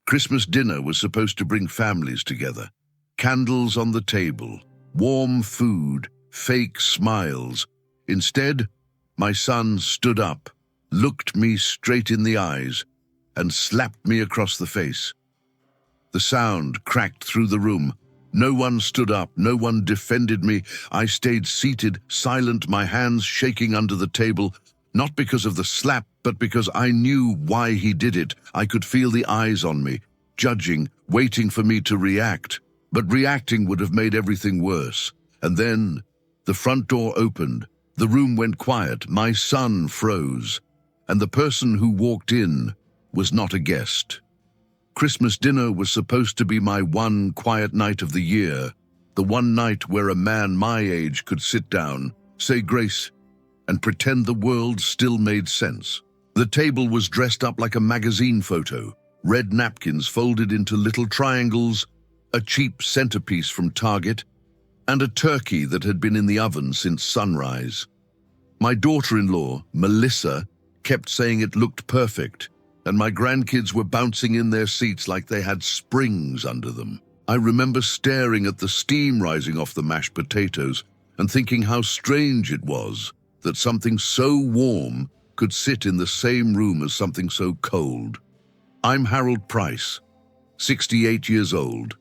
Christmas dinner was supposed to bring families together. Candles on the table, warm food, fake smiles. Instead, my son stood up, looked me straight in the eyes, and slapped me across the face. The sound cracked through the room. No one stood up, no one defended me. I stayed seated, silent, my hands shaking under the table, not because of the slap, but because I knew why he did it. I could feel the eyes on me, judging, waiting for me to react. But reacting would have made everything worse. And then the front door opened. The room went quiet. My son froze. And the person who walked in was not a guest. Christmas dinner was supposed to be my one quiet night of the year, the one night where a man my age could sit down, say grace, and pretend the world still made sense. The table was dressed up like a magazine photo, red napkins folded into little triangles, a cheap centerpiece from Target, and a turkey that had been in the oven since sunrise. My daughter-in-law, Melissa, kept saying it looked perfect, and my grandkids were bouncing in their seats like they had springs under them. I remember staring at the steam rising off the mashed potatoes and thinking how strange it was that something so warm could sit in the same room as something so cold. I'm Harold Price, 68 years old,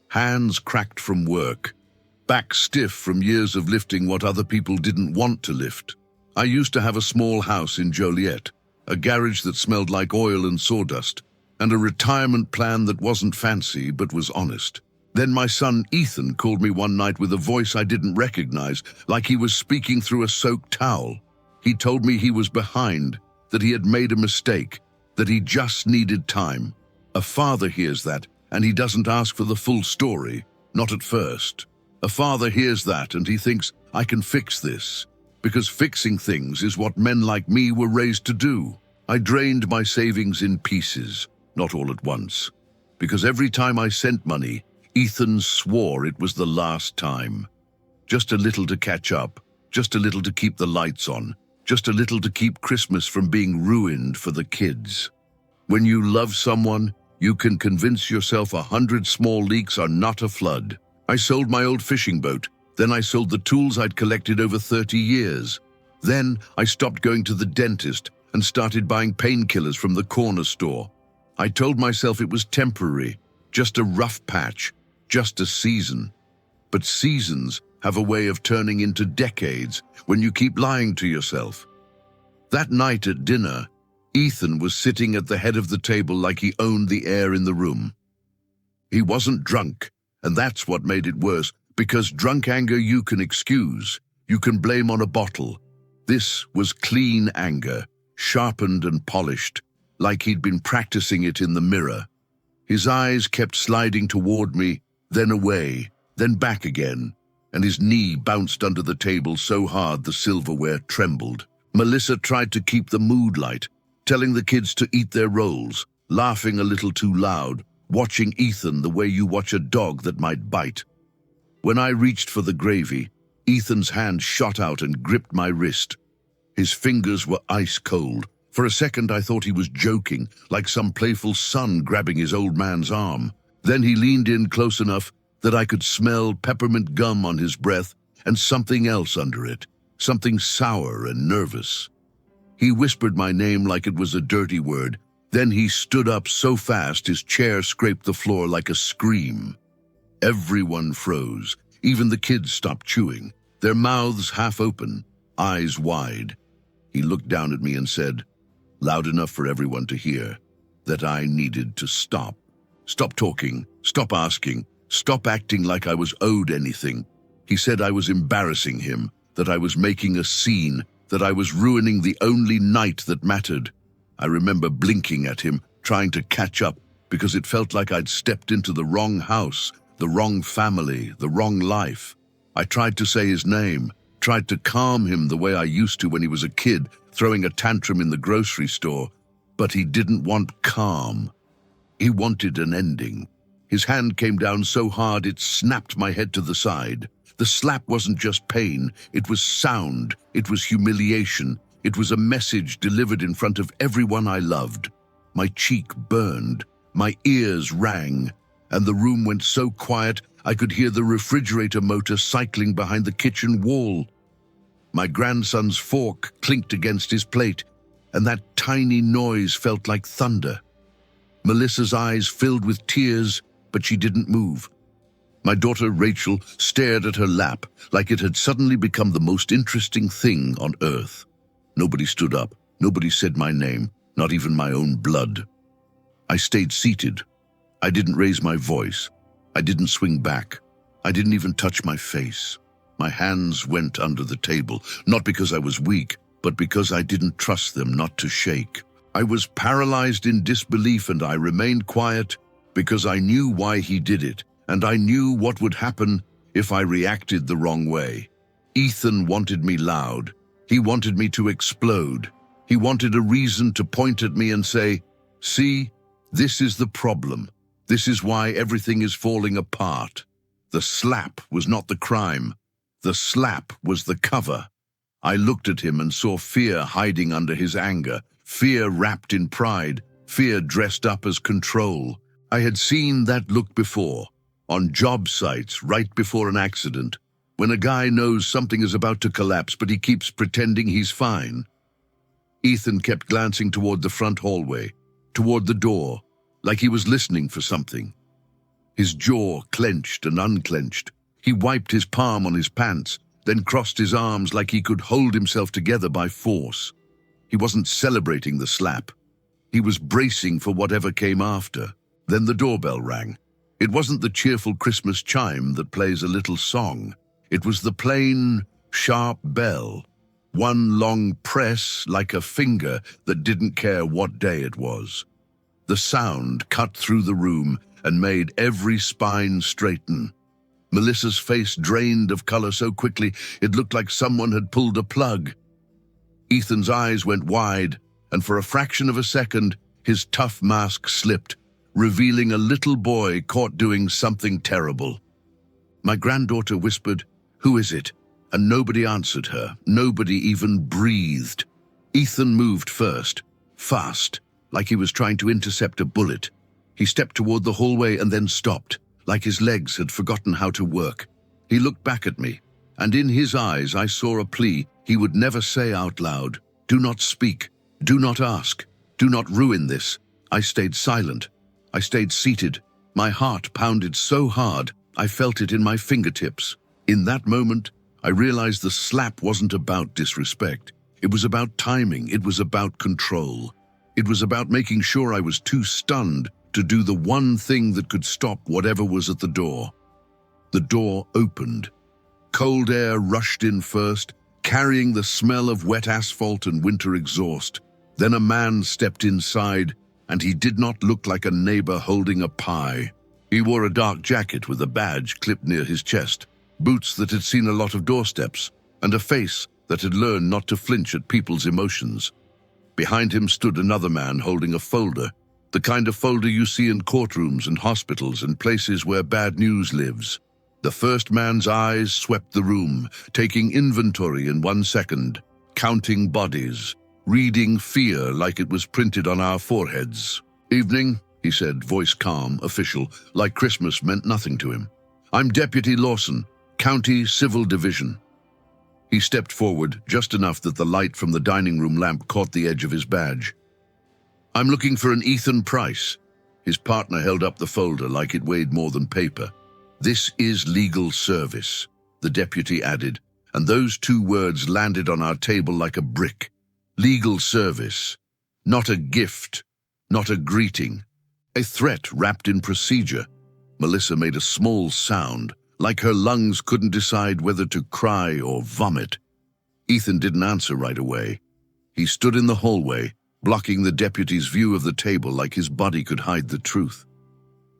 hands cracked from work, back stiff from years of lifting what other people didn't want to lift. I used to have a small house in Joliet, a garage that smelled like oil and sawdust, and a retirement plan that wasn't fancy but was honest. Then my son Ethan called me one night with a voice I didn't recognize, like he was speaking through a soaked towel. He told me he was behind, that he had made a mistake, that he just needed time. A father hears that, and he doesn't ask for the full story, not at first. A father hears that and he thinks, I can fix this, because fixing things is what men like me were raised to do. I drained my savings in pieces, not all at once, because every time I sent money, Ethan swore it was the last time. Just a little to catch up, just a little to keep the lights on, just a little to keep Christmas from being ruined for the kids. When you love someone, you can convince yourself 100 small leaks are not a flood. I sold my old fishing boat, then I sold the tools I'd collected over 30 years. Then I stopped going to the dentist and started buying painkillers from the corner store. I told myself it was temporary, just a rough patch, just a season. But seasons have a way of turning into decades when you keep lying to yourself. That night at dinner, Ethan was sitting at the head of the table like he owned the air in the room. He wasn't drunk, and that's what made it worse, because drunk anger you can excuse, you can blame on a bottle. This was clean anger, sharpened and polished, like he'd been practicing it in the mirror. His eyes kept sliding toward me, then away, then back again, and his knee bounced under the table so hard the silverware trembled. Melissa tried to keep the mood light, telling the kids to eat their rolls, laughing a little too loud, watching Ethan the way you watch a dog that might bite. When I reached for the gravy, Ethan's hand shot out and gripped my wrist. His fingers were ice cold. For a second I thought he was joking, like some playful son grabbing his old man's arm. Then he leaned in close enough that I could smell peppermint gum on his breath and something else under it, something sour and nervous. He whispered my name like it was a dirty word. Then he stood up so fast his chair scraped the floor like a scream. Everyone froze. Even the kids stopped chewing, their mouths half open, eyes wide. He looked down at me and said, loud enough for everyone to hear, that I needed to stop. Stop talking, stop asking, stop acting like I was owed anything. He said I was embarrassing him, that I was making a scene, that I was ruining the only night that mattered. I remember blinking at him, trying to catch up, because it felt like I'd stepped into the wrong house, the wrong family, the wrong life. I tried to say his name, tried to calm him the way I used to when he was a kid, throwing a tantrum in the grocery store, but he didn't want calm. He wanted an ending. His hand came down so hard it snapped my head to the side. The slap wasn't just pain, it was sound, it was humiliation, it was a message delivered in front of everyone I loved. My cheek burned, My ears rang, and the room went so quiet I could hear the refrigerator motor cycling behind the kitchen wall. My grandson's fork clinked against his plate, and that tiny noise felt like thunder. Melissa's eyes filled with tears, but she didn't move. My daughter Rachel stared at her lap like it had suddenly become the most interesting thing on earth. Nobody stood up. Nobody said my name, not even my own blood. I stayed seated. I didn't raise my voice. I didn't swing back. I didn't even touch my face. My hands went under the table, not because I was weak, but because I didn't trust them not to shake. I was paralyzed in disbelief, and I remained quiet because I knew why he did it, and I knew what would happen if I reacted the wrong way. Ethan wanted me loud. He wanted me to explode. He wanted a reason to point at me and say, "See, this is the problem. This is why everything is falling apart." The slap was not the crime. The slap was the cover. I looked at him and saw fear hiding under his anger, fear wrapped in pride, fear dressed up as control. I had seen that look before, on job sites right before an accident, when a guy knows something is about to collapse but he keeps pretending he's fine. Ethan kept glancing toward the front hallway, toward the door, like he was listening for something. His jaw clenched and unclenched. He wiped his palm on his pants, then crossed his arms like he could hold himself together by force. He wasn't celebrating the slap. He was bracing for whatever came after. Then the doorbell rang. It wasn't the cheerful Christmas chime that plays a little song. It was the plain, sharp bell. One long press like a finger that didn't care what day it was. The sound cut through the room and made every spine straighten. Melissa's face drained of color so quickly it looked like someone had pulled a plug. Ethan's eyes went wide, and for a fraction of a second, his tough mask slipped, revealing a little boy caught doing something terrible. My granddaughter whispered, "Who is it?" And nobody answered her. Nobody even breathed. Ethan moved first, fast, like he was trying to intercept a bullet. He stepped toward the hallway and then stopped, like his legs had forgotten how to work. He looked back at me, and in his eyes I saw a plea he would never say out loud. "Do not speak. Do not ask. Do not ruin this." I stayed silent. I stayed seated. My heart pounded so hard, I felt it in my fingertips. In that moment, I realized the slap wasn't about disrespect. It was about timing. It was about control. It was about making sure I was too stunned to do the one thing that could stop whatever was at the door. The door opened. Cold air rushed in first, carrying the smell of wet asphalt and winter exhaust. Then a man stepped inside, and he did not look like a neighbor holding a pie. He wore a dark jacket with a badge clipped near his chest, boots that had seen a lot of doorsteps, and a face that had learned not to flinch at people's emotions. Behind him stood another man holding a folder, the kind of folder you see in courtrooms and hospitals and places where bad news lives. The first man's eyes swept the room, taking inventory in 1 second, counting bodies, reading fear like it was printed on our foreheads. "Evening," he said, voice calm, official, like Christmas meant nothing to him. "I'm Deputy Lawson, County Civil Division." He stepped forward just enough that the light from the dining room lamp caught the edge of his badge. "I'm looking for an Ethan Price." His partner held up the folder like it weighed more than paper. "This is legal service," the deputy added, and those 2 words landed on our table like a brick. Legal service. Not a gift, not a greeting. A threat wrapped in procedure. Melissa made a small sound, like her lungs couldn't decide whether to cry or vomit. Ethan didn't answer right away. He stood in the hallway, blocking the deputy's view of the table like his body could hide the truth.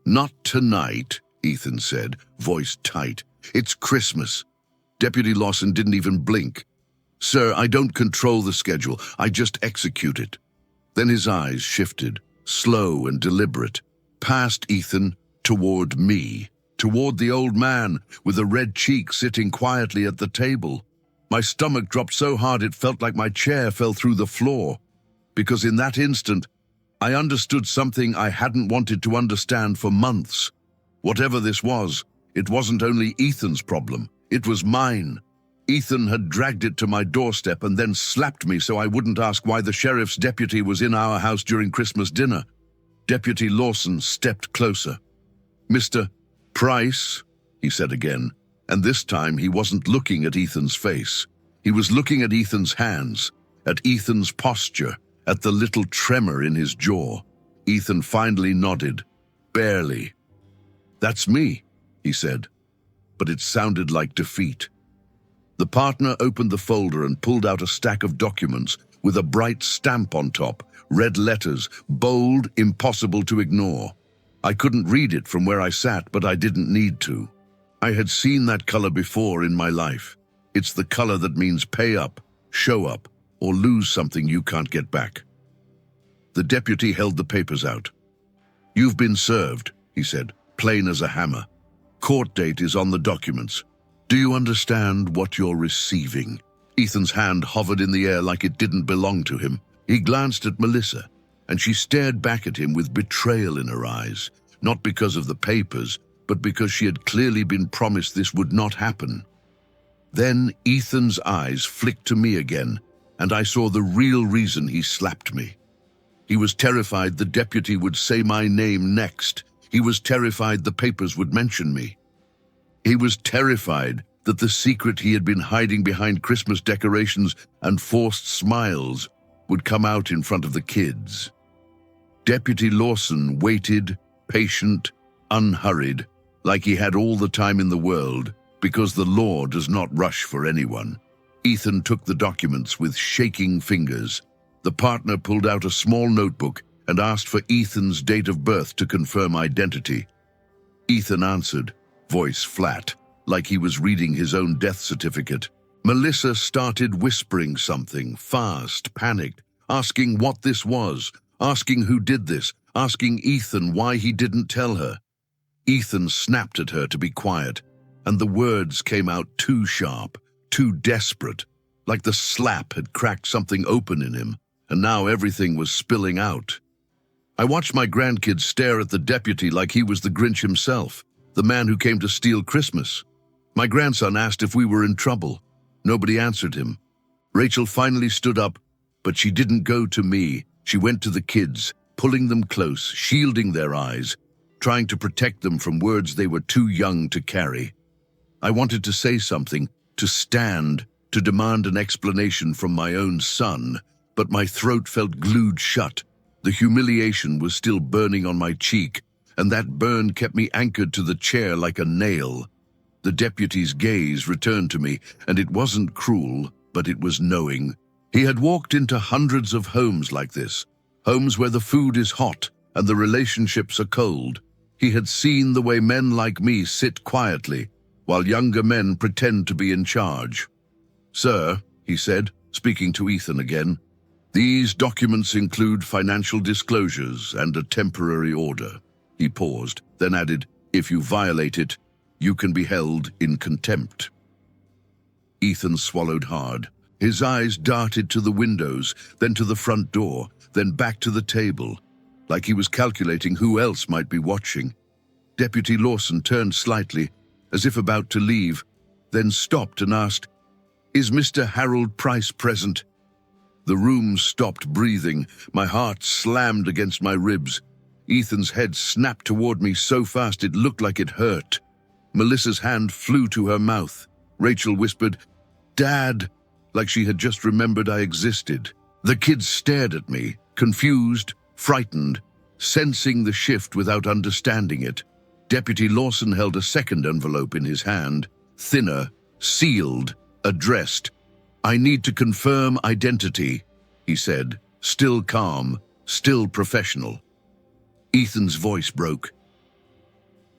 "Not tonight," Ethan said, voice tight. "It's Christmas." Deputy Lawson didn't even blink. "Sir, I don't control the schedule. I just execute it." Then his eyes shifted, slow and deliberate, past Ethan, toward me, toward the old man with a red cheek sitting quietly at the table. My stomach dropped so hard it felt like my chair fell through the floor, because in that instant, I understood something I hadn't wanted to understand for months. Whatever this was, it wasn't only Ethan's problem, it was mine. Ethan had dragged it to my doorstep and then slapped me so I wouldn't ask why the sheriff's deputy was in our house during Christmas dinner. Deputy Lawson stepped closer. "Mr. Price," he said again, and this time he wasn't looking at Ethan's face. He was looking at Ethan's hands, at Ethan's posture, at the little tremor in his jaw. Ethan finally nodded, barely. "That's me," he said, but it sounded like defeat. The partner opened the folder and pulled out a stack of documents with a bright stamp on top, red letters, bold, impossible to ignore. I couldn't read it from where I sat, but I didn't need to. I had seen that color before in my life. It's the color that means pay up, show up, or lose something you can't get back. The deputy held the papers out. "You've been served," he said, plain as a hammer. "Court date is on the documents. Do you understand what you're receiving?" Ethan's hand hovered in the air like it didn't belong to him. He glanced at Melissa, and she stared back at him with betrayal in her eyes, not because of the papers, but because she had clearly been promised this would not happen. Then Ethan's eyes flicked to me again, and I saw the real reason he slapped me. He was terrified the deputy would say my name next. He was terrified the papers would mention me. He was terrified that the secret he had been hiding behind Christmas decorations and forced smiles would come out in front of the kids. Deputy Lawson waited, patient, unhurried, like he had all the time in the world, because the law does not rush for anyone. Ethan took the documents with shaking fingers. The partner pulled out a small notebook and asked for Ethan's date of birth to confirm identity. Ethan answered, voice flat, like he was reading his own death certificate. Melissa started whispering something, fast, panicked, asking what this was, asking who did this, asking Ethan why he didn't tell her. Ethan snapped at her to be quiet, and the words came out too sharp, too desperate, like the slap had cracked something open in him, and now everything was spilling out. I watched my grandkids stare at the deputy like he was the Grinch himself, the man who came to steal Christmas. My grandson asked if we were in trouble. Nobody answered him. Rachel finally stood up, but she didn't go to me. She went to the kids, pulling them close, shielding their eyes, trying to protect them from words they were too young to carry. I wanted to say something, to stand, to demand an explanation from my own son, but my throat felt glued shut. The humiliation was still burning on my cheek, and that burn kept me anchored to the chair like a nail. The deputy's gaze returned to me, and it wasn't cruel, but it was knowing. He had walked into hundreds of homes like this, homes where the food is hot and the relationships are cold. He had seen the way men like me sit quietly, while younger men pretend to be in charge. "Sir," he said, speaking to Ethan again, "these documents include financial disclosures and a temporary order." He paused, then added, "If you violate it, you can be held in contempt." Ethan swallowed hard. His eyes darted to the windows, then to the front door, then back to the table, like he was calculating who else might be watching. Deputy Lawson turned slightly, as if about to leave, then stopped and asked, "Is Mr. Harold Price present?" The room stopped breathing. My heart slammed against my ribs. Ethan's head snapped toward me so fast it looked like it hurt. Melissa's hand flew to her mouth. Rachel whispered, "Dad," like she had just remembered I existed. The kids stared at me, confused, frightened, sensing the shift without understanding it. Deputy Lawson held a second envelope in his hand, thinner, sealed, addressed. "I need to confirm identity," he said, still calm, still professional. Ethan's voice broke.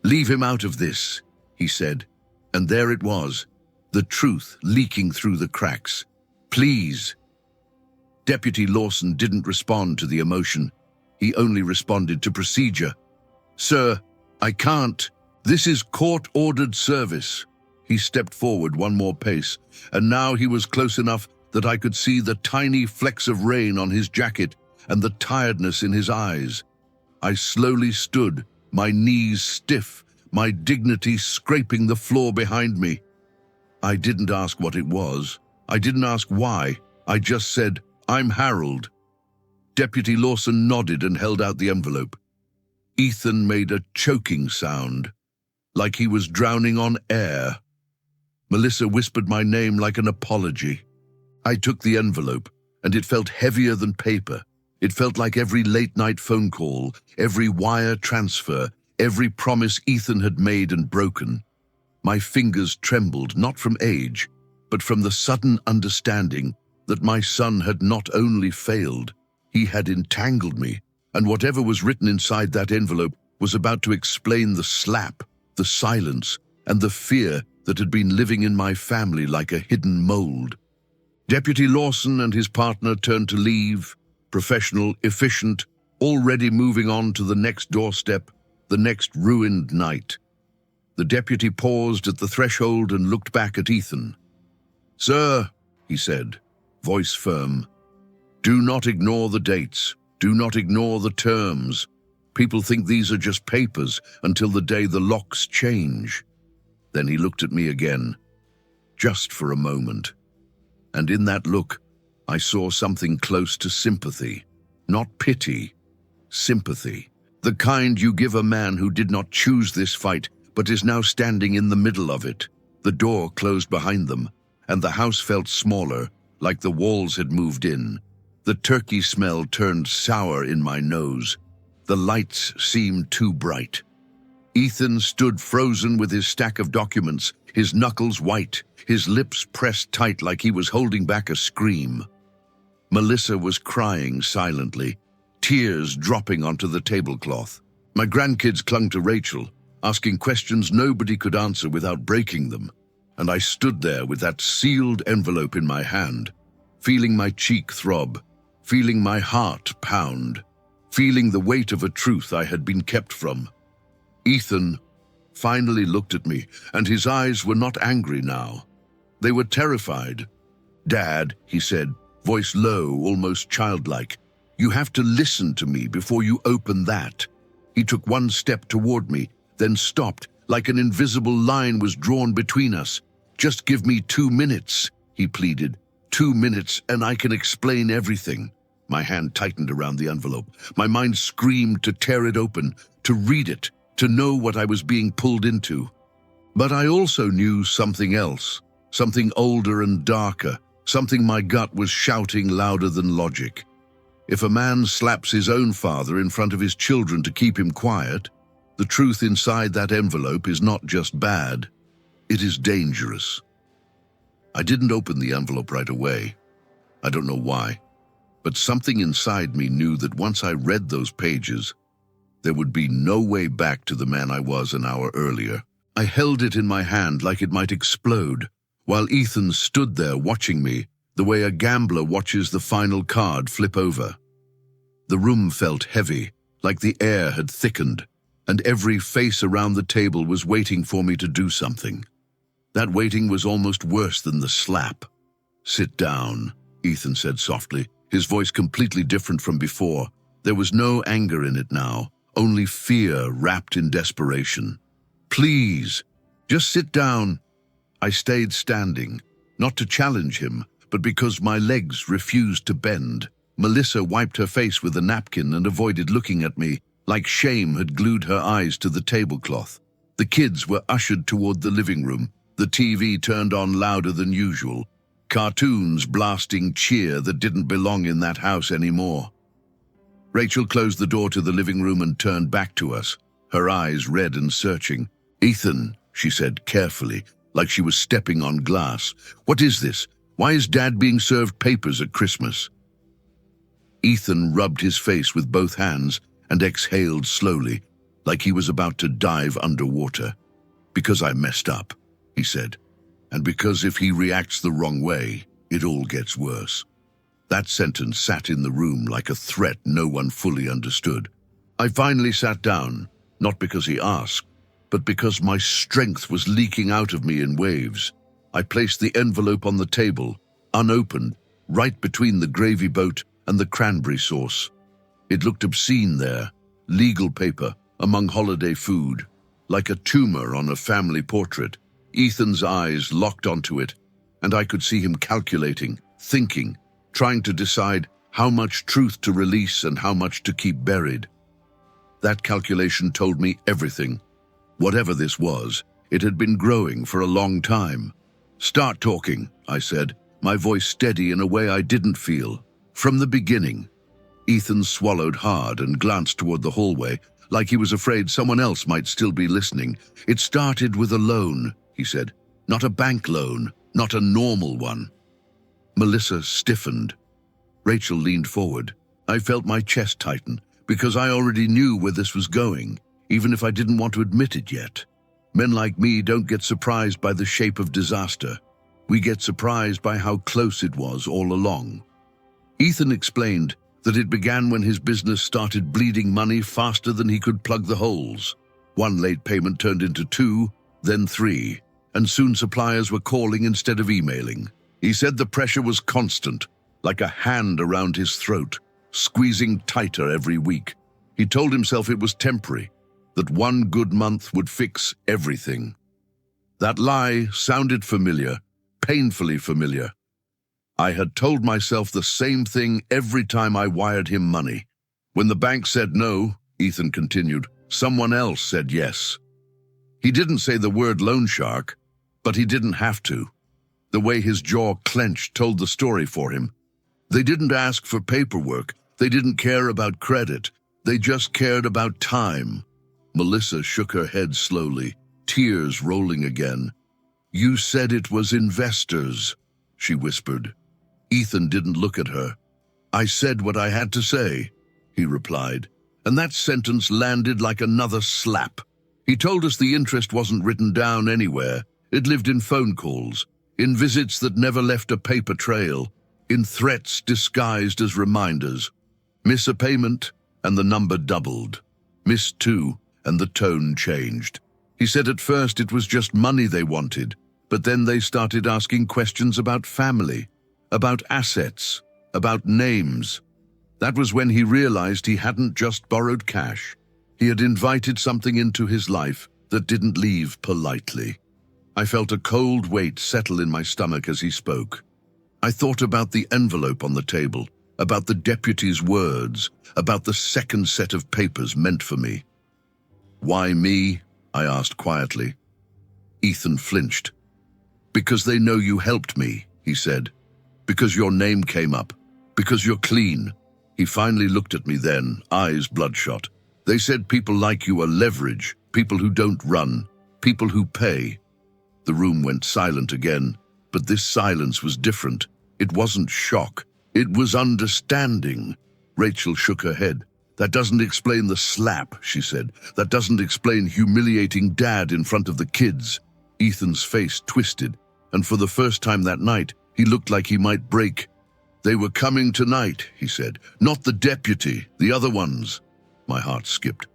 "Leave him out of this," he said, and there it was, the truth leaking through the cracks. "Please." Deputy Lawson didn't respond to the emotion. He only responded to procedure. "Sir, I can't. This is court-ordered service." He stepped forward one more pace, and now he was close enough that I could see the tiny flecks of rain on his jacket and the tiredness in his eyes. I slowly stood, my knees stiff, my dignity scraping the floor behind me. I didn't ask what it was. I didn't ask why. I just said, "I'm Harold." Deputy Lawson nodded and held out the envelope. Ethan made a choking sound, like he was drowning on air. Melissa whispered my name like an apology. I took the envelope, and it felt heavier than paper. It felt like every late-night phone call, every wire transfer, every promise Ethan had made and broken. My fingers trembled, not from age, but from the sudden understanding that my son had not only failed, he had entangled me, and whatever was written inside that envelope was about to explain the slap, the silence, and the fear that had been living in my family like a hidden mold. Deputy Lawson and his partner turned to leave, professional, efficient, already moving on to the next doorstep, the next ruined night. The deputy paused at the threshold and looked back at Ethan. "Sir," he said, voice firm, "do not ignore the dates. Do not ignore the terms. People think these are just papers until the day the locks change." Then he looked at me again, just for a moment. And in that look, I saw something close to sympathy. Not pity, sympathy. The kind you give a man who did not choose this fight, but is now standing in the middle of it. The door closed behind them, and the house felt smaller, like the walls had moved in. The turkey smell turned sour in my nose. The lights seemed too bright. Ethan stood frozen with his stack of documents, his knuckles white, his lips pressed tight like he was holding back a scream. Melissa was crying silently, tears dropping onto the tablecloth. My grandkids clung to Rachel, asking questions nobody could answer without breaking them, and I stood there with that sealed envelope in my hand, feeling my cheek throb, feeling my heart pound, feeling the weight of a truth I had been kept from. Ethan finally looked at me, and his eyes were not angry now. They were terrified. "Dad," he said, voice low, almost childlike, "you have to listen to me before you open that." He took one step toward me, then stopped, like an invisible line was drawn between us. "Just give me 2 minutes," he pleaded. 2 minutes, and I can explain everything." My hand tightened around the envelope. My mind screamed to tear it open, to read it, to know what I was being pulled into. But I also knew something else, something older and darker, something my gut was shouting louder than logic. If a man slaps his own father in front of his children to keep him quiet, the truth inside that envelope is not just bad, it is dangerous. I didn't open the envelope right away. I don't know why, but something inside me knew that once I read those pages, there would be no way back to the man I was an hour earlier. I held it in my hand like it might explode, while Ethan stood there watching me, the way a gambler watches the final card flip over. The room felt heavy, like the air had thickened, and every face around the table was waiting for me to do something. That waiting was almost worse than the slap. "Sit down," Ethan said softly, his voice completely different from before. There was no anger in it now, only fear wrapped in desperation. "Please, just sit down." I stayed standing, not to challenge him, but because my legs refused to bend. Melissa wiped her face with a napkin and avoided looking at me, like shame had glued her eyes to the tablecloth. The kids were ushered toward the living room, the TV turned on louder than usual, cartoons blasting cheer that didn't belong in that house anymore. Rachel closed the door to the living room and turned back to us, her eyes red and searching. "Ethan," she said carefully, like she was stepping on glass, "what is this? Why is Dad being served papers at Christmas?" Ethan rubbed his face with both hands and exhaled slowly, like he was about to dive underwater. "Because I messed up," he said, "and because if he reacts the wrong way, it all gets worse." That sentence sat in the room like a threat no one fully understood. I finally sat down, not because he asked, but because my strength was leaking out of me in waves. I placed the envelope on the table, unopened, right between the gravy boat and the cranberry sauce. It looked obscene there, legal paper among holiday food, like a tumor on a family portrait. Ethan's eyes locked onto it, and I could see him calculating, thinking, trying to decide how much truth to release and how much to keep buried. That calculation told me everything. Whatever this was, it had been growing for a long time. "Start talking," I said, my voice steady in a way I didn't feel. "From the beginning." Ethan swallowed hard and glanced toward the hallway, like he was afraid someone else might still be listening. "It started with a loan," he said. "Not a bank loan, not a normal one." Melissa stiffened. Rachel leaned forward. I felt my chest tighten, because I already knew where this was going, even if I didn't want to admit it yet. Men like me don't get surprised by the shape of disaster. We get surprised by how close it was all along. Ethan explained that it began when his business started bleeding money faster than he could plug the holes. One late payment turned into 2, then 3, and soon suppliers were calling instead of emailing. He said the pressure was constant, like a hand around his throat, squeezing tighter every week. He told himself it was temporary, that one good month would fix everything. That lie sounded familiar, painfully familiar. I had told myself the same thing every time I wired him money. When the bank said no, Ethan continued, someone else said yes. He didn't say the word loan shark, but he didn't have to. The way his jaw clenched told the story for him. They didn't ask for paperwork. They didn't care about credit. They just cared about time. Melissa shook her head slowly, tears rolling again. "You said it was investors," she whispered. Ethan didn't look at her. "I said what I had to say," he replied, and that sentence landed like another slap. He told us the interest wasn't written down anywhere. It lived in phone calls, in visits that never left a paper trail, in threats disguised as reminders. Miss a payment, and the number doubled. Miss 2, and the tone changed. He said at first it was just money they wanted, but then they started asking questions about family, about assets, about names. That was when he realized he hadn't just borrowed cash. He had invited something into his life that didn't leave politely. I felt a cold weight settle in my stomach as he spoke. I thought about the envelope on the table, about the deputy's words, about the second set of papers meant for me. "Why me?" I asked quietly. Ethan flinched. "Because they know you helped me," he said. "Because your name came up. Because you're clean." He finally looked at me then, eyes bloodshot. "They said people like you are leverage, people who don't run, people who pay." The room went silent again, but this silence was different. It wasn't shock. It was understanding. Rachel shook her head. "That doesn't explain the slap," she said. "That doesn't explain humiliating Dad in front of the kids." Ethan's face twisted, and for the first time that night, he looked like he might break. "They were coming tonight," he said. "Not the deputy, the other ones." My heart skipped.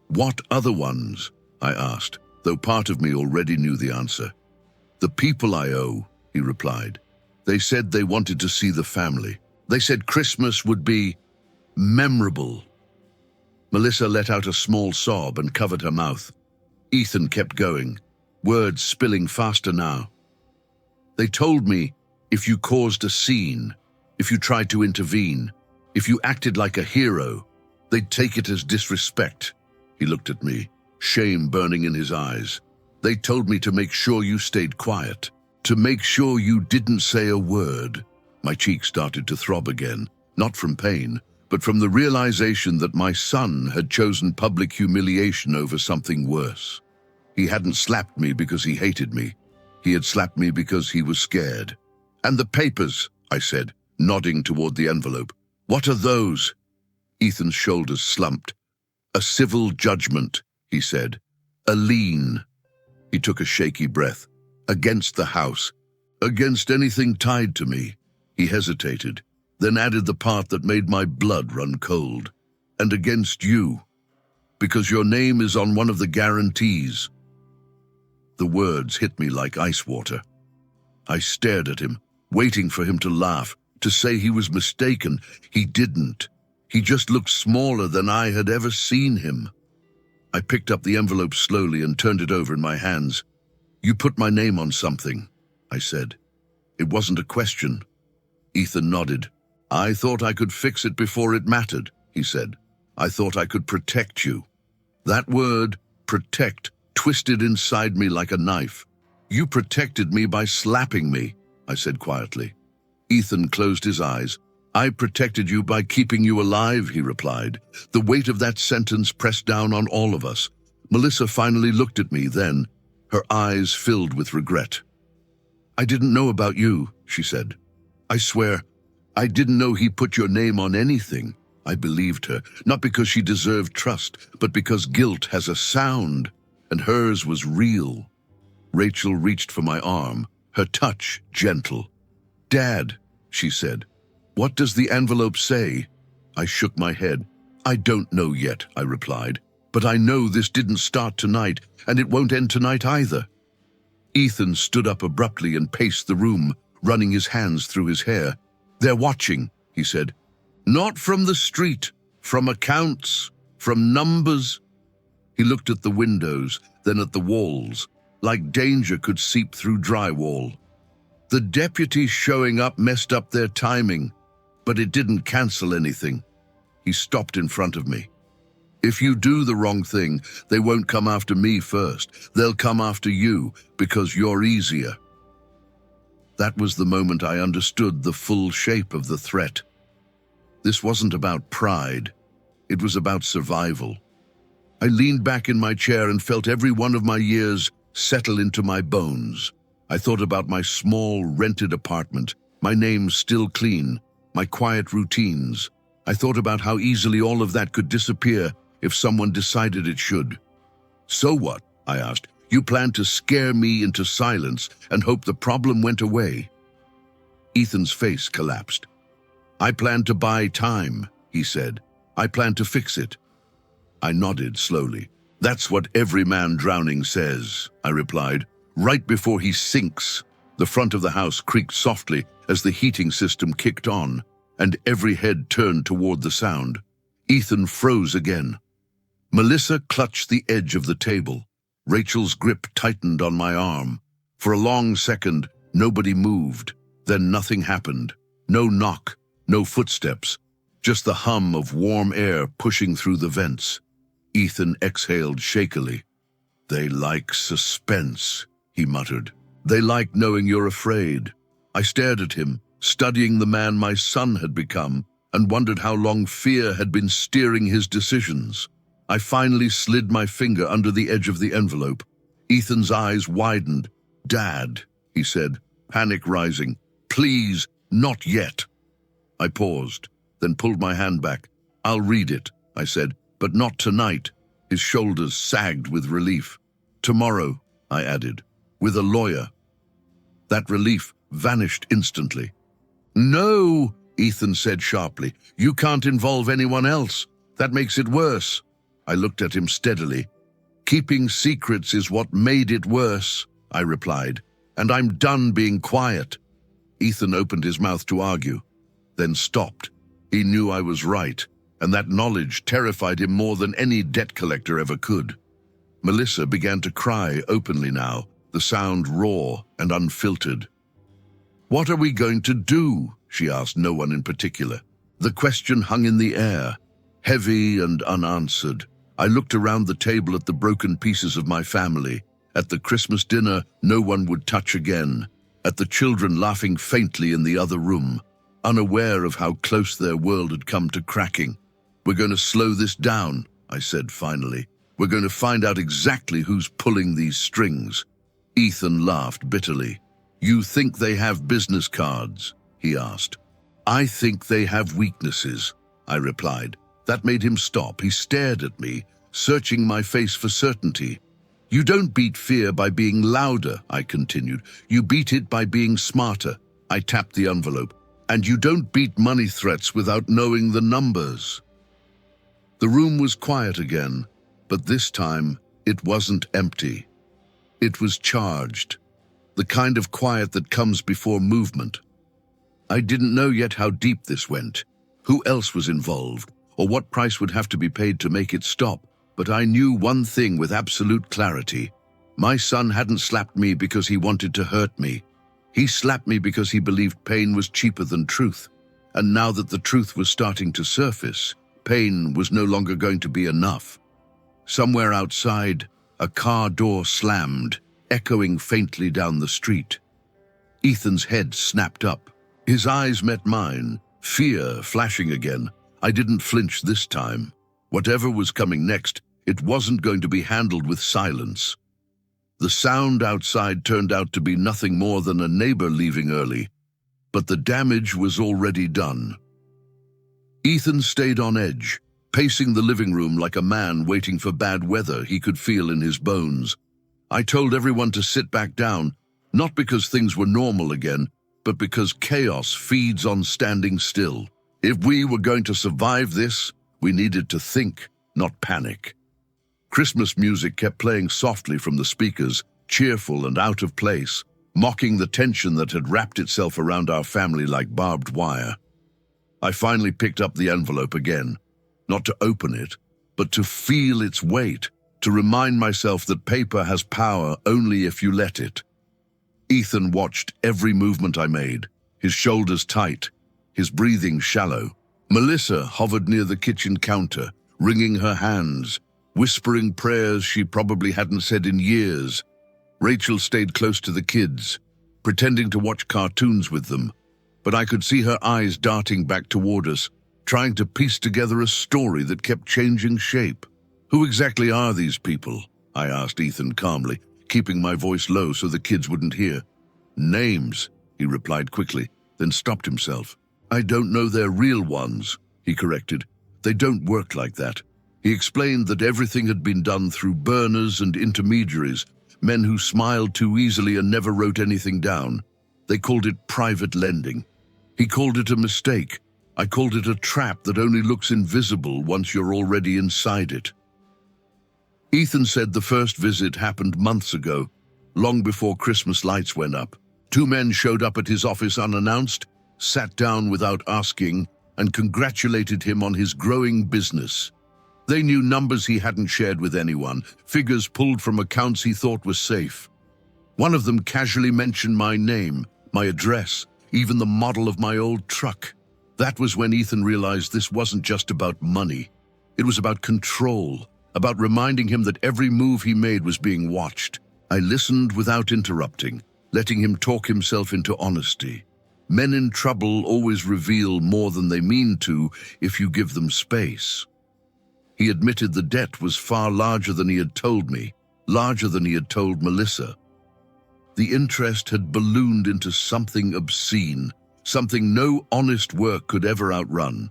"What other ones?" I asked, though part of me already knew the answer. "The people I owe," he replied. "They said they wanted to see the family. They said Christmas would be memorable." Melissa let out a small sob and covered her mouth. Ethan kept going, words spilling faster now. "They told me if you caused a scene, if you tried to intervene, if you acted like a hero, they'd take it as disrespect." He looked at me, shame burning in his eyes. "They told me to make sure you stayed quiet, to make sure you didn't say a word." My cheeks started to throb again, not from pain, but from the realization that my son had chosen public humiliation over something worse. He hadn't slapped me because he hated me. He had slapped me because he was scared. "And the papers," I said, nodding toward the envelope. "What are those?" Ethan's shoulders slumped. "A civil judgment," he said. "A lien." He took a shaky breath. "Against the house. Against anything tied to me." He hesitated, then added the part that made my blood run cold. "And against you, because your name is on one of the guarantees." The words hit me like ice water. I stared at him, waiting for him to laugh, to say he was mistaken. He didn't. He just looked smaller than I had ever seen him. I picked up the envelope slowly and turned it over in my hands. "You put my name on something," I said. "It wasn't a question." Ethan nodded. "I thought I could fix it before it mattered," he said. "I thought I could protect you." That word, protect, twisted inside me like a knife. "You protected me by slapping me," I said quietly. Ethan closed his eyes. "I protected you by keeping you alive," he replied. The weight of that sentence pressed down on all of us. Melissa finally looked at me then, her eyes filled with regret. "I didn't know about you," she said. "I swear, I didn't know he put your name on anything." I believed her, not because she deserved trust, but because guilt has a sound, and hers was real. Rachel reached for my arm, her touch gentle. "Dad," she said, "what does the envelope say?" I shook my head. "I don't know yet," I replied, "but I know this didn't start tonight, and it won't end tonight either." Ethan stood up abruptly and paced the room, running his hands through his hair. "They're watching," he said. "Not from the street, from accounts, from numbers." He looked at the windows, then at the walls, like danger could seep through drywall. "The deputies showing up messed up their timing, but it didn't cancel anything." He stopped in front of me. "If you do the wrong thing, they won't come after me first. They'll come after you, because you're easier." That was the moment I understood the full shape of the threat. This wasn't about pride. It was about survival. I leaned back in my chair and felt every one of my years settle into my bones. I thought about my small, rented apartment, my name still clean, my quiet routines. I thought about how easily all of that could disappear if someone decided it should. "So what?" I asked. "You plan to scare me into silence and hope the problem went away?" Ethan's face collapsed. "I plan to buy time," he said. "I plan to fix it." I nodded slowly. "That's what every man drowning says," I replied. "Right before he sinks." The front of the house creaked softly as the heating system kicked on, and every head turned toward the sound. Ethan froze again. Melissa clutched the edge of the table. Rachel's grip tightened on my arm. For a long second, nobody moved. Then nothing happened. No knock, no footsteps, just the hum of warm air pushing through the vents. Ethan exhaled shakily. "They like suspense," he muttered. "They like knowing you're afraid." I stared at him, studying the man my son had become, and wondered how long fear had been steering his decisions. I finally slid my finger under the edge of the envelope. Ethan's eyes widened. "Dad," he said, panic rising. "Please, not yet." I paused, then pulled my hand back. "I'll read it," I said, "but not tonight." His shoulders sagged with relief. "Tomorrow," I added, "with a lawyer." That relief vanished instantly. "No," Ethan said sharply. "You can't involve anyone else. That makes it worse." I looked at him steadily. "Keeping secrets is what made it worse," I replied, "and I'm done being quiet." Ethan opened his mouth to argue, then stopped. He knew I was right, and that knowledge terrified him more than any debt collector ever could. Melissa began to cry openly now, the sound raw and unfiltered. "What are we going to do?" she asked no one in particular. The question hung in the air, heavy and unanswered. I looked around the table at the broken pieces of my family, at the Christmas dinner no one would touch again, at the children laughing faintly in the other room, unaware of how close their world had come to cracking. "We're going to slow this down," I said finally. "We're going to find out exactly who's pulling these strings." Ethan laughed bitterly. "You think they have business cards?" he asked. "I think they have weaknesses," I replied. That made him stop. He stared at me, searching my face for certainty. "You don't beat fear by being louder," I continued. "You beat it by being smarter." I tapped the envelope. "And you don't beat money threats without knowing the numbers." The room was quiet again, but this time it wasn't empty. It was charged, the kind of quiet that comes before movement. I didn't know yet how deep this went. Who else was involved? or what price would have to be paid to make it stop, but I knew one thing with absolute clarity. My son hadn't slapped me because he wanted to hurt me. He slapped me because he believed pain was cheaper than truth. And now that the truth was starting to surface, pain was no longer going to be enough. Somewhere outside, a car door slammed, echoing faintly down the street. Ethan's head snapped up. His eyes met mine, fear flashing again. I didn't flinch this time. Whatever was coming next, it wasn't going to be handled with silence. The sound outside turned out to be nothing more than a neighbor leaving early, but the damage was already done. Ethan stayed on edge, pacing the living room like a man waiting for bad weather he could feel in his bones. I told everyone to sit back down, not because things were normal again, but because chaos feeds on standing still. If we were going to survive this, we needed to think, not panic. Christmas music kept playing softly from the speakers, cheerful and out of place, mocking the tension that had wrapped itself around our family like barbed wire. I finally picked up the envelope again, not to open it, but to feel its weight, to remind myself that paper has power only if you let it. Ethan watched every movement I made, his shoulders tight, his breathing shallow. Melissa hovered near the kitchen counter, wringing her hands, whispering prayers she probably hadn't said in years. Rachel stayed close to the kids, pretending to watch cartoons with them, but I could see her eyes darting back toward us, trying to piece together a story that kept changing shape. Who exactly are these people? I asked Ethan calmly, keeping my voice low so the kids wouldn't hear. Names, he replied quickly, then stopped himself. I don't know their real ones, he corrected. They don't work like that. He explained that everything had been done through burners and intermediaries, men who smiled too easily and never wrote anything down. They called it private lending. He called it a mistake. I called it a trap that only looks invisible once you're already inside it. Ethan said the first visit happened months ago, long before Christmas lights went up. Two men showed up at his office unannounced, sat down without asking, and congratulated him on his growing business. They knew numbers he hadn't shared with anyone, figures pulled from accounts he thought were safe. One of them casually mentioned my name, my address, even the model of my old truck. That was when Ethan realized this wasn't just about money. It was about control, about reminding him that every move he made was being watched. I listened without interrupting, letting him talk himself into honesty. Men in trouble always reveal more than they mean to if you give them space. He admitted the debt was far larger than he had told me, larger than he had told Melissa. The interest had ballooned into something obscene, something no honest work could ever outrun.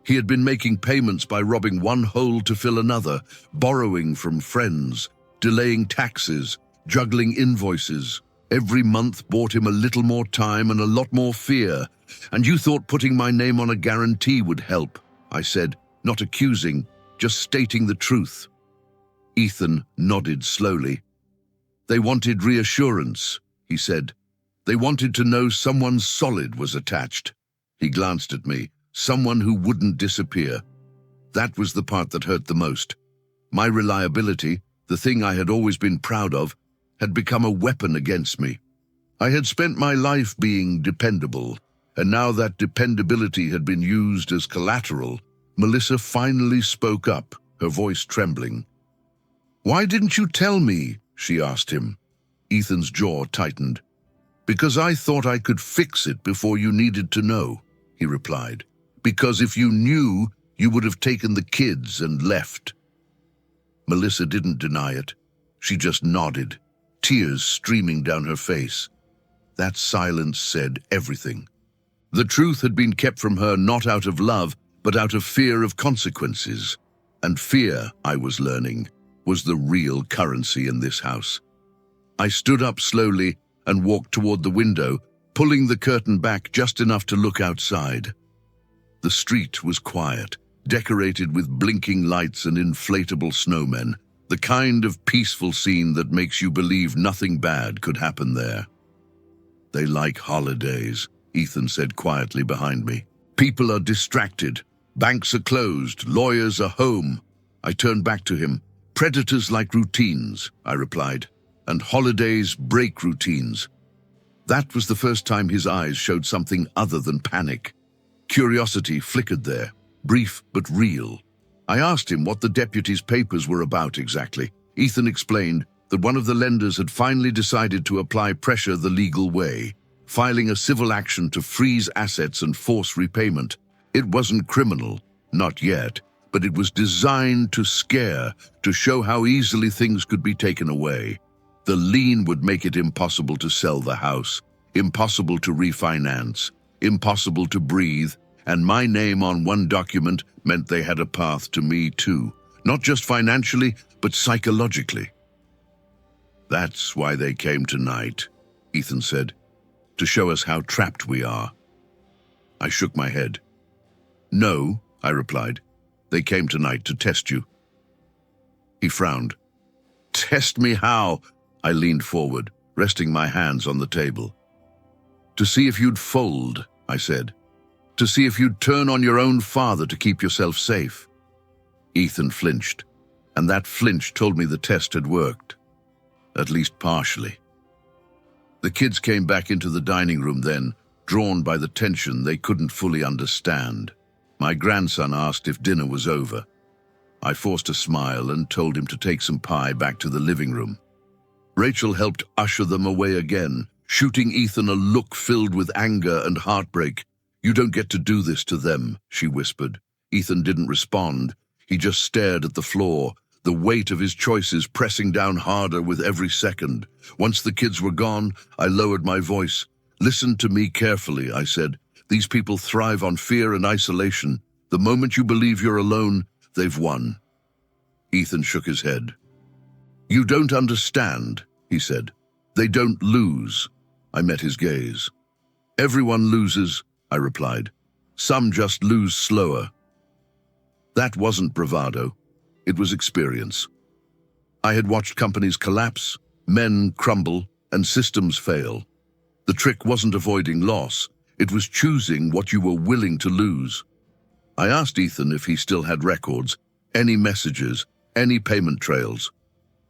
He had been making payments by robbing one hole to fill another, borrowing from friends, delaying taxes, juggling invoices. Every month bought him a little more time and a lot more fear. And you thought putting my name on a guarantee would help, I said, not accusing, just stating the truth. Ethan nodded slowly. They wanted reassurance, he said. They wanted to know someone solid was attached. He glanced at me, someone who wouldn't disappear. That was the part that hurt the most. My reliability, the thing I had always been proud of, had become a weapon against me. I had spent my life being dependable, and now that dependability had been used as collateral. Melissa finally spoke up, her voice trembling. "Why didn't you tell me?" she asked him. Ethan's jaw tightened. "Because I thought I could fix it before you needed to know," he replied. "Because if you knew, you would have taken the kids and left." Melissa didn't deny it. She just nodded, tears streaming down her face. That silence said everything. The truth had been kept from her not out of love, but out of fear of consequences. And fear, I was learning, was the real currency in this house. I stood up slowly and walked toward the window, pulling the curtain back just enough to look outside. The street was quiet, decorated with blinking lights and inflatable snowmen, the kind of peaceful scene that makes you believe nothing bad could happen there. "They like holidays," Ethan said quietly behind me. "People are distracted, Banks are closed, lawyers are home. I turned back to him. Predators like routines, I replied, and holidays break routines. That was the first time his eyes showed something other than panic. Curiosity flickered there, brief but real. I asked him what the deputy's papers were about exactly. Ethan explained that one of the lenders had finally decided to apply pressure the legal way, filing a civil action to freeze assets and force repayment. It wasn't criminal, not yet, but it was designed to scare, to show how easily things could be taken away. The lien would make it impossible to sell the house, impossible to refinance, impossible to breathe, and my name on one document meant they had a path to me too, not just financially, but psychologically. That's why they came tonight, Ethan said, to show us how trapped we are. I shook my head. No, I replied. They came tonight to test you. He frowned. Test me how? I leaned forward, resting my hands on the table. To see if you'd fold, I said. To see if you'd turn on your own father to keep yourself safe. Ethan flinched, and that flinch told me the test had worked. At least partially. The kids came back into the dining room then, drawn by the tension they couldn't fully understand. My grandson asked if dinner was over. I forced a smile and told him to take some pie back to the living room. Rachel helped usher them away again, shooting Ethan a look filled with anger and heartbreak. You don't get to do this to them, she whispered. Ethan didn't respond. He just stared at the floor, the weight of his choices pressing down harder with every second. Once the kids were gone, I lowered my voice. Listen to me carefully, I said. These people thrive on fear and isolation. The moment you believe you're alone, they've won. Ethan shook his head. You don't understand, he said. They don't lose. I met his gaze. Everyone loses, I replied. Some just lose slower. That wasn't bravado. It was experience. I had watched companies collapse, men crumble, and systems fail. The trick wasn't avoiding loss. It was choosing what you were willing to lose. I asked Ethan if he still had records, any messages, any payment trails.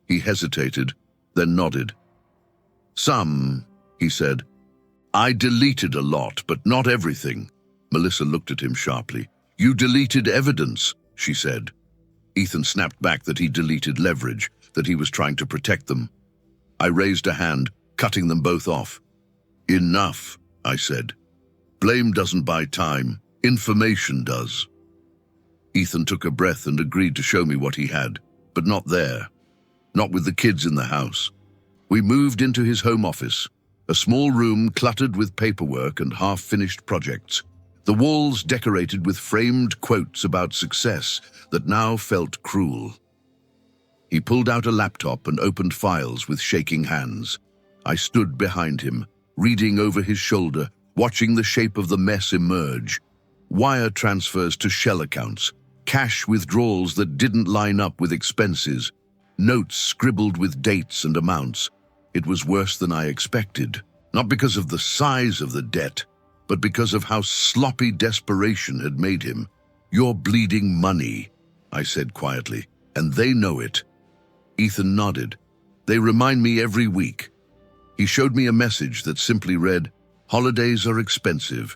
He hesitated, then nodded. Some, he said. I deleted a lot, but not everything. Melissa looked at him sharply. You deleted evidence, she said. Ethan snapped back that he deleted leverage, that he was trying to protect them. I raised a hand, cutting them both off. Enough, I said. Blame doesn't buy time. Information does. Ethan took a breath and agreed to show me what he had, but not there. Not with the kids in the house. We moved into his home office, a small room cluttered with paperwork and half-finished projects, the walls decorated with framed quotes about success that now felt cruel. He pulled out a laptop and opened files with shaking hands. I stood behind him, reading over his shoulder, watching the shape of the mess emerge. Wire transfers to shell accounts, cash withdrawals that didn't line up with expenses, notes scribbled with dates and amounts. It was worse than I expected, not because of the size of the debt, but because of how sloppy desperation had made him. You're bleeding money, I said quietly, and they know it. Ethan nodded. They remind me every week. He showed me a message that simply read, holidays are expensive.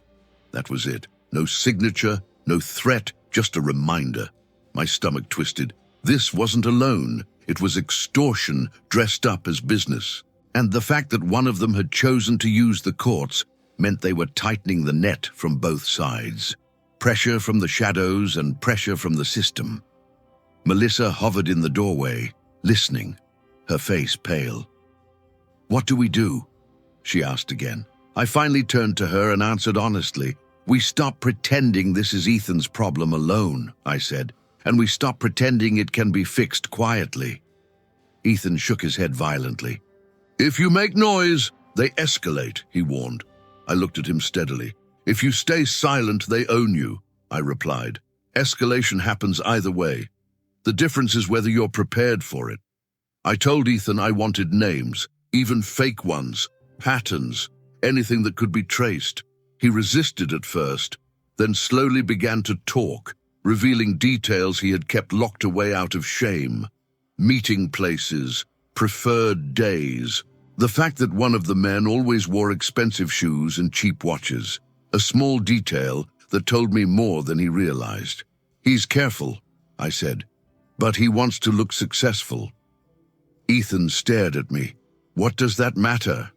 That was it. No signature, no threat, just a reminder. My stomach twisted. This wasn't a loan. It was extortion dressed up as business. And the fact that one of them had chosen to use the courts meant they were tightening the net from both sides. Pressure from the shadows and pressure from the system. Melissa hovered in the doorway, listening, her face pale. What do we do? She asked again. I finally turned to her and answered honestly. We stop pretending this is Ethan's problem alone, I said, and we stop pretending it can be fixed quietly. Ethan shook his head violently. If you make noise, they escalate, he warned. I looked at him steadily. If you stay silent, they own you, I replied. Escalation happens either way. The difference is whether you're prepared for it. I told Ethan I wanted names, even fake ones, patterns, anything that could be traced. He resisted at first, then slowly began to talk, revealing details he had kept locked away out of shame. Meeting places, preferred days, the fact that one of the men always wore expensive shoes and cheap watches, a small detail that told me more than he realized. "He's careful," I said, "but he wants to look successful." Ethan stared at me. "What does that matter?"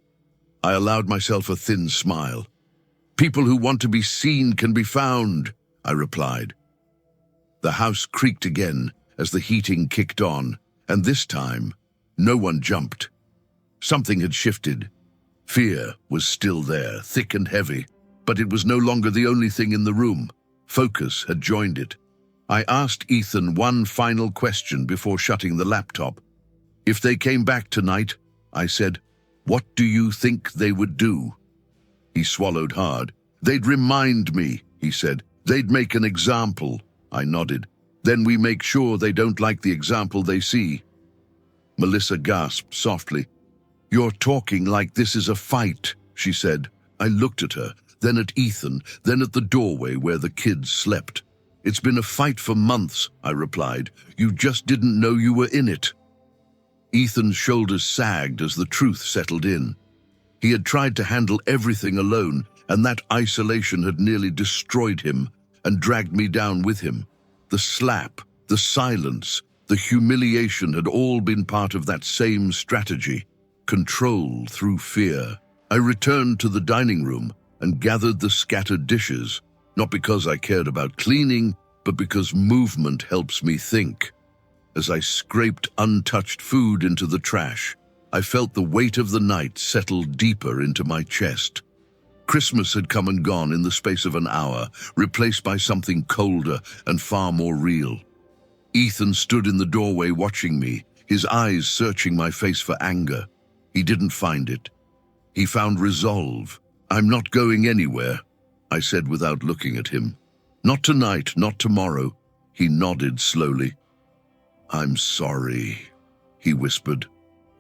I allowed myself a thin smile. "People who want to be seen can be found," I replied. The house creaked again as the heating kicked on, and this time, no one jumped. Something had shifted. Fear was still there, thick and heavy, but it was no longer the only thing in the room. Focus had joined it. I asked Ethan one final question before shutting the laptop. "If they came back tonight," I said, "what do you think they would do?" He swallowed hard. "They'd remind me," he said. "They'd make an example." I nodded. "Then we make sure they don't like the example they see." Melissa gasped softly. "You're talking like this is a fight," she said. I looked at her, then at Ethan, then at the doorway where the kids slept. "It's been a fight for months," I replied. "You just didn't know you were in it." Ethan's shoulders sagged as the truth settled in. He had tried to handle everything alone, and that isolation had nearly destroyed him and dragged me down with him. The slap, the silence, the humiliation had all been part of that same strategy. Control through fear. I returned to the dining room and gathered the scattered dishes, not because I cared about cleaning, but because movement helps me think. As I scraped untouched food into the trash, I felt the weight of the night settle deeper into my chest. Christmas had come and gone in the space of an hour, replaced by something colder and far more real. Ethan stood in the doorway watching me, his eyes searching my face for anger. He didn't find it. He found resolve. "I'm not going anywhere," I said without looking at him. "Not tonight, not tomorrow." He nodded slowly. "I'm sorry," he whispered.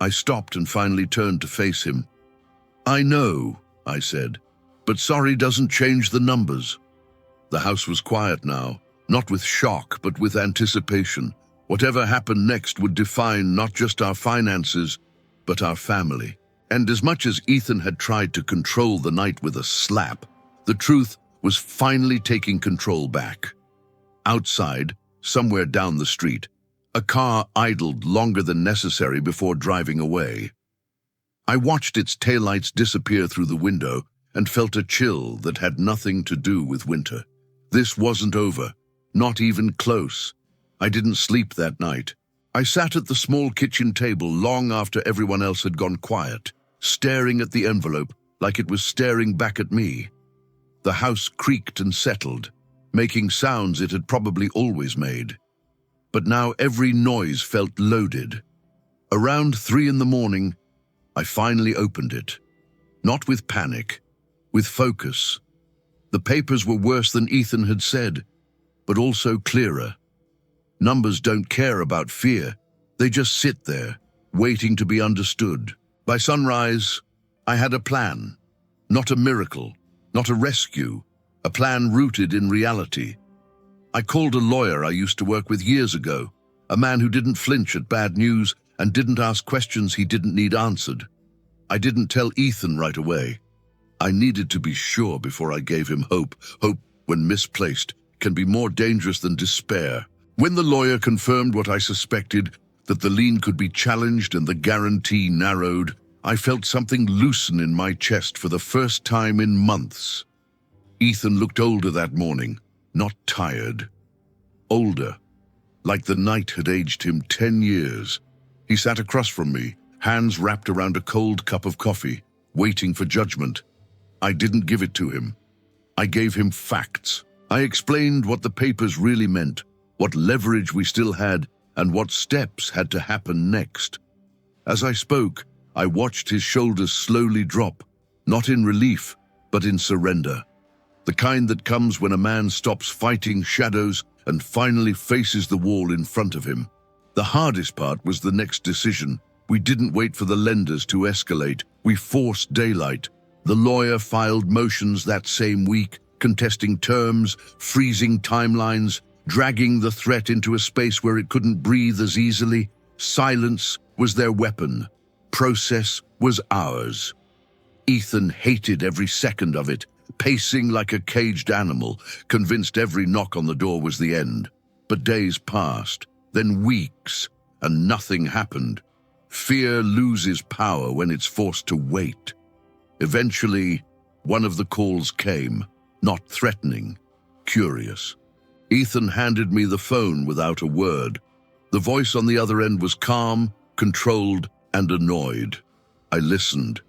I stopped and finally turned to face him. "I know," I said, "but sorry doesn't change the numbers." The house was quiet now, not with shock, but with anticipation. Whatever happened next would define not just our finances, but our family. And as much as Ethan had tried to control the night with a slap, the truth was finally taking control back. Outside, somewhere down the street, a car idled longer than necessary before driving away. I watched its taillights disappear through the window and felt a chill that had nothing to do with winter. This wasn't over, not even close. I didn't sleep that night. I sat at the small kitchen table long after everyone else had gone quiet, staring at the envelope like it was staring back at me. The house creaked and settled, making sounds it had probably always made. But now every noise felt loaded. Around 3 in the morning, I finally opened it. Not with panic, with focus. The papers were worse than Ethan had said, but also clearer. Numbers don't care about fear. They just sit there, waiting to be understood. By sunrise, I had a plan. Not a miracle, not a rescue, a plan rooted in reality. I called a lawyer I used to work with years ago, a man who didn't flinch at bad news and didn't ask questions he didn't need answered. I didn't tell Ethan right away. I needed to be sure before I gave him hope. Hope, when misplaced, can be more dangerous than despair. When the lawyer confirmed what I suspected, that the lien could be challenged and the guarantee narrowed, I felt something loosen in my chest for the first time in months. Ethan looked older that morning, not tired. Older, like the night had aged him 10 years. He sat across from me, hands wrapped around a cold cup of coffee, waiting for judgment. I didn't give it to him. I gave him facts. I explained what the papers really meant, what leverage we still had, and what steps had to happen next. As I spoke, I watched his shoulders slowly drop, not in relief, but in surrender. The kind that comes when a man stops fighting shadows and finally faces the wall in front of him. The hardest part was the next decision. We didn't wait for the lenders to escalate. We forced daylight. The lawyer filed motions that same week, contesting terms, freezing timelines, dragging the threat into a space where it couldn't breathe as easily. Silence was their weapon. Process was ours. Ethan hated every second of it, pacing like a caged animal, convinced every knock on the door was the end. But days passed, then weeks, and nothing happened. Fear loses power when it's forced to wait. Eventually, one of the calls came, not threatening, curious. Ethan handed me the phone without a word. The voice on the other end was calm, controlled, and annoyed. I listened.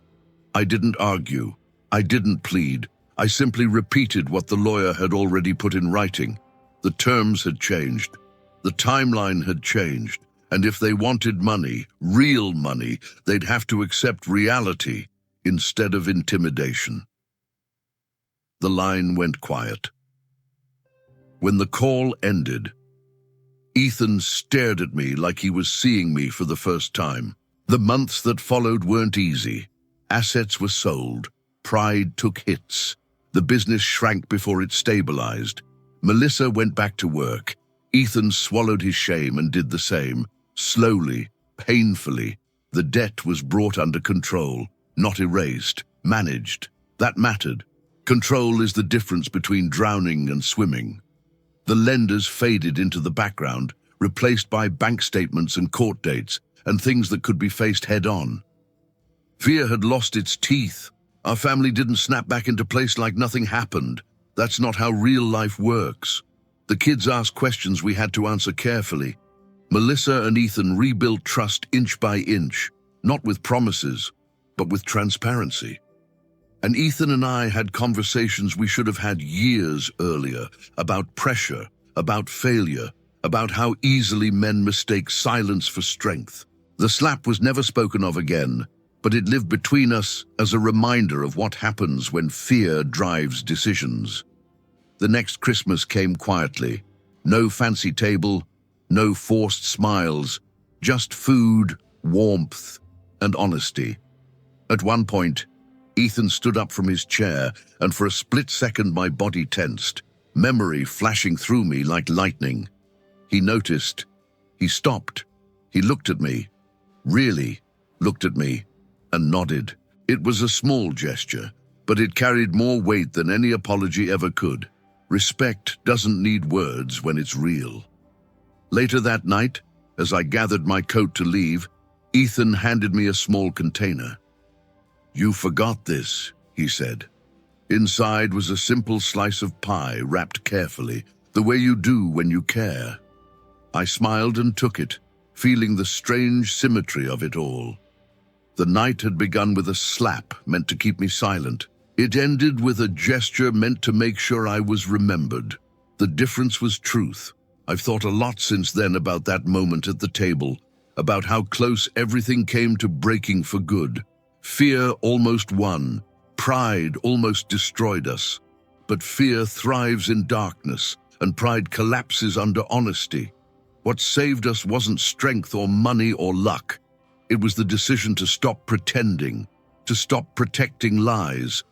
I didn't argue. I didn't plead. I simply repeated what the lawyer had already put in writing. The terms had changed. The timeline had changed. And if they wanted money, real money, they'd have to accept reality instead of intimidation. The line went quiet. When the call ended, Ethan stared at me like he was seeing me for the first time. The months that followed weren't easy. Assets were sold. Pride took hits. The business shrank before it stabilized. Melissa went back to work. Ethan swallowed his shame and did the same. Slowly, painfully, the debt was brought under control, not erased, managed. That mattered. Control is the difference between drowning and swimming. The lenders faded into the background, replaced by bank statements and court dates, and things that could be faced head-on. Fear had lost its teeth. Our family didn't snap back into place like nothing happened. That's not how real life works. The kids asked questions we had to answer carefully. Melissa and Ethan rebuilt trust inch by inch, not with promises, but with transparency. And Ethan and I had conversations we should have had years earlier about pressure, about failure, about how easily men mistake silence for strength. The slap was never spoken of again, but it lived between us as a reminder of what happens when fear drives decisions. The next Christmas came quietly. No fancy table, no forced smiles, just food, warmth, and honesty. At one point, Ethan stood up from his chair, and for a split second my body tensed, memory flashing through me like lightning. He noticed. He stopped. He looked at me. Really looked at me, and nodded. It was a small gesture, but it carried more weight than any apology ever could. Respect doesn't need words when it's real. Later that night, as I gathered my coat to leave, Ethan handed me a small container. "You forgot this," he said. Inside was a simple slice of pie wrapped carefully, the way you do when you care. I smiled and took it, feeling the strange symmetry of it all. The night had begun with a slap meant to keep me silent. It ended with a gesture meant to make sure I was remembered. The difference was truth. I've thought a lot since then about that moment at the table, about how close everything came to breaking for good. Fear almost won. Pride almost destroyed us. But fear thrives in darkness, and pride collapses under honesty. What saved us wasn't strength or money or luck. It was the decision to stop pretending, to stop protecting lies,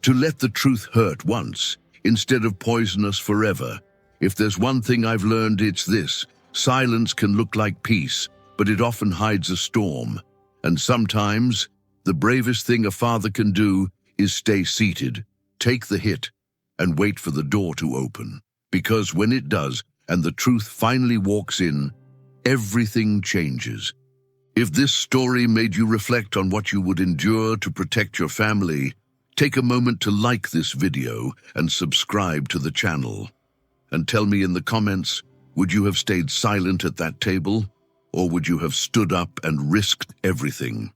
to let the truth hurt once, instead of poison us forever. If there's one thing I've learned, it's this: silence can look like peace, but it often hides a storm. And sometimes, the bravest thing a father can do is stay seated, take the hit, and wait for the door to open. Because when it does, and the truth finally walks in, everything changes. If this story made you reflect on what you would endure to protect your family, take a moment to like this video and subscribe to the channel. And tell me in the comments, would you have stayed silent at that table, or would you have stood up and risked everything?